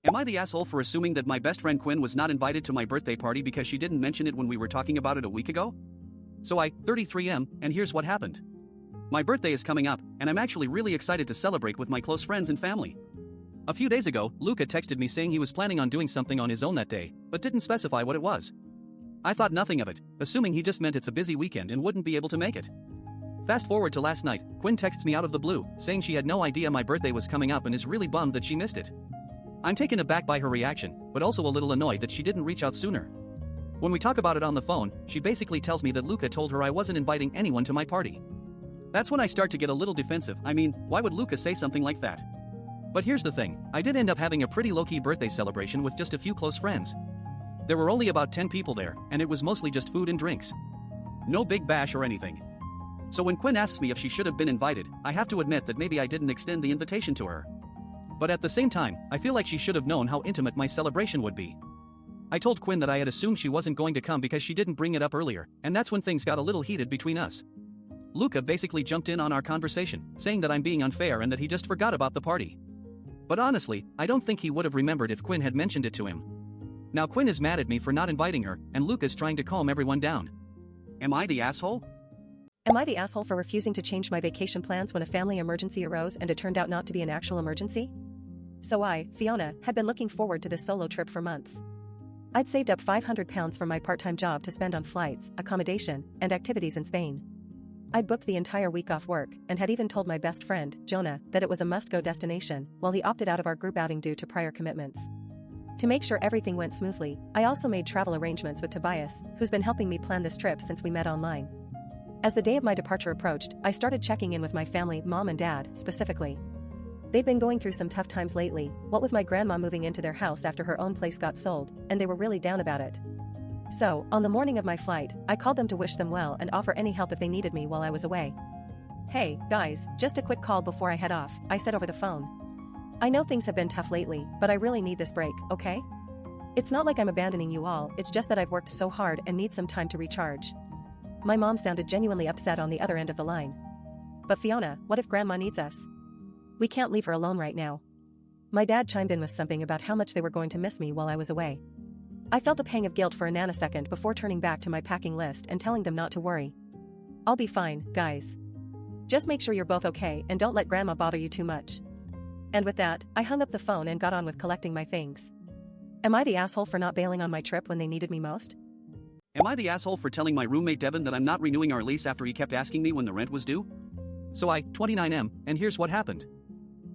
Am I the asshole for assuming that my best friend Quinn was not invited to my birthday party because she didn't mention it when we were talking about it a week ago? So I, 33am, and here's what happened. My birthday is coming up, and I'm actually really excited to celebrate with my close friends and family. A few days ago, Luca texted me saying he was planning on doing something on his own that day, but didn't specify what it was. I thought nothing of it, assuming he just meant it's a busy weekend and wouldn't be able to make it. Fast forward to last night, Quinn texts me out of the blue, saying she had no idea my birthday was coming up and is really bummed that she missed it. I'm taken aback by her reaction, but also a little annoyed that she didn't reach out sooner. When we talk about it on the phone, she basically tells me that Luca told her I wasn't inviting anyone to my party. That's when I start to get a little defensive. I mean, why would Luca say something like that? But here's the thing, I did end up having a pretty low-key birthday celebration with just a few close friends. There were only about 10 people there, and it was mostly just food and drinks. No big bash or anything. So when Quinn asks me if she should have been invited, I have to admit that maybe I didn't extend the invitation to her. But at the same time, I feel like she should have known how intimate my celebration would be. I told Quinn that I had assumed she wasn't going to come because she didn't bring it up earlier, and that's when things got a little heated between us. Luca basically jumped in on our conversation, saying that I'm being unfair and that he just forgot about the party. But honestly, I don't think he would have remembered if Quinn had mentioned it to him. Now Quinn is mad at me for not inviting her, and Luca's trying to calm everyone down. Am I the asshole? Am I the asshole for refusing to change my vacation plans when a family emergency arose and it turned out not to be an actual emergency? So I, Fiona, had been looking forward to this solo trip for months. I'd saved up £500 from my part-time job to spend on flights, accommodation, and activities in Spain. I'd booked the entire week off work and had even told my best friend, Jonah, that it was a must-go destination, while he opted out of our group outing due to prior commitments. To make sure everything went smoothly, I also made travel arrangements with Tobias, who's been helping me plan this trip since we met online. As the day of my departure approached, I started checking in with my family, mom and dad, specifically. They'd been going through some tough times lately, what with my grandma moving into their house after her own place got sold, and they were really down about it. So, on the morning of my flight, I called them to wish them well and offer any help if they needed me while I was away. "Hey, guys, just a quick call before I head off," I said over the phone. "I know things have been tough lately, but I really need this break, okay? It's not like I'm abandoning you all, it's just that I've worked so hard and need some time to recharge." My mom sounded genuinely upset on the other end of the line. "But Fiona, what if Grandma needs us? We can't leave her alone right now." My dad chimed in with something about how much they were going to miss me while I was away. I felt a pang of guilt for a nanosecond before turning back to my packing list and telling them not to worry. "I'll be fine, guys. Just make sure you're both okay and don't let Grandma bother you too much." And with that, I hung up the phone and got on with collecting my things. Am I the asshole for not bailing on my trip when they needed me most? Am I the asshole for telling my roommate Devin that I'm not renewing our lease after he kept asking me when the rent was due? So I, 29am, and here's what happened.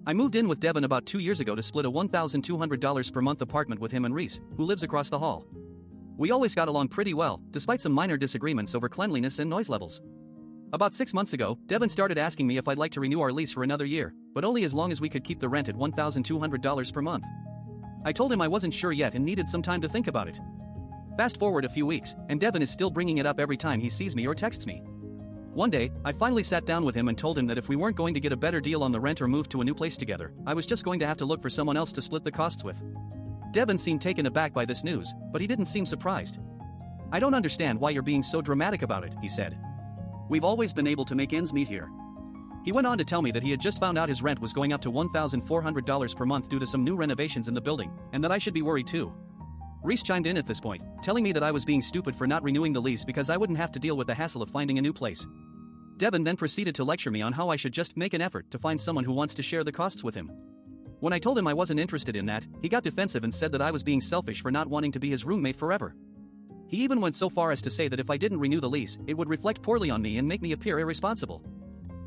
I moved in with Devin about 2 years ago to split a $1,200 per month apartment with him and Reese, who lives across the hall. We always got along pretty well, despite some minor disagreements over cleanliness and noise levels. About 6 months ago, Devin started asking me if I'd like to renew our lease for another year, but only as long as we could keep the rent at $1,200 per month. I told him I wasn't sure yet and needed some time to think about it. Fast forward a few weeks, and Devin is still bringing it up every time he sees me or texts me. One day, I finally sat down with him and told him that if we weren't going to get a better deal on the rent or move to a new place together, I was just going to have to look for someone else to split the costs with. Devin seemed taken aback by this news, but he didn't seem surprised. "I don't understand why you're being so dramatic about it," he said. "We've always been able to make ends meet here." He went on to tell me that he had just found out his rent was going up to $1,400 per month due to some new renovations in the building, and that I should be worried too. Reese chimed in at this point, telling me that I was being stupid for not renewing the lease because I wouldn't have to deal with the hassle of finding a new place. Devin then proceeded to lecture me on how I should just make an effort to find someone who wants to share the costs with him. When I told him I wasn't interested in that, he got defensive and said that I was being selfish for not wanting to be his roommate forever. He even went so far as to say that if I didn't renew the lease, it would reflect poorly on me and make me appear irresponsible.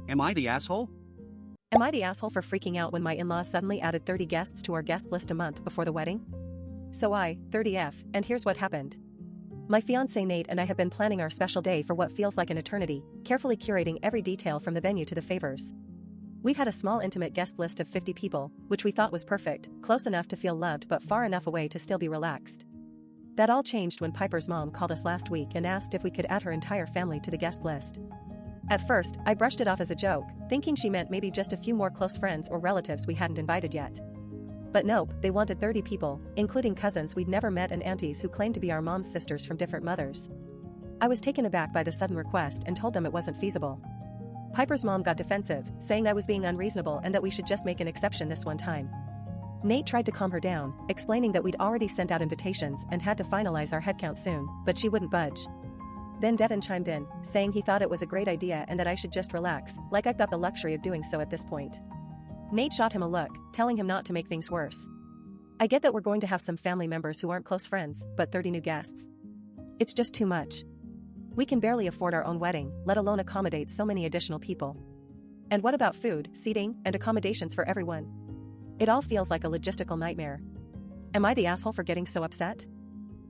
Am I the asshole? Am I the asshole for freaking out when my in-laws suddenly added 30 guests to our guest list a month before the wedding? So I, 30F, and here's what happened. My fiancé Nate and I have been planning our special day for what feels like an eternity, carefully curating every detail from the venue to the favors. We've had a small intimate guest list of 50 people, which we thought was perfect, close enough to feel loved but far enough away to still be relaxed. That all changed when Piper's mom called us last week and asked if we could add her entire family to the guest list. At first, I brushed it off as a joke, thinking she meant maybe just a few more close friends or relatives we hadn't invited yet. But nope, they wanted 30 people, including cousins we'd never met and aunties who claimed to be our mom's sisters from different mothers. I was taken aback by the sudden request and told them it wasn't feasible. Piper's mom got defensive, saying I was being unreasonable and that we should just make an exception this one time. Nate tried to calm her down, explaining that we'd already sent out invitations and had to finalize our headcount soon, but she wouldn't budge. Then Devin chimed in, saying he thought it was a great idea and that I should just relax, like I've got the luxury of doing so at this point. Nate shot him a look, telling him not to make things worse. I get that we're going to have some family members who aren't close friends, but 30 new guests? It's just too much. We can barely afford our own wedding, let alone accommodate so many additional people. And what about food, seating, and accommodations for everyone? It all feels like a logistical nightmare. Am I the asshole for getting so upset?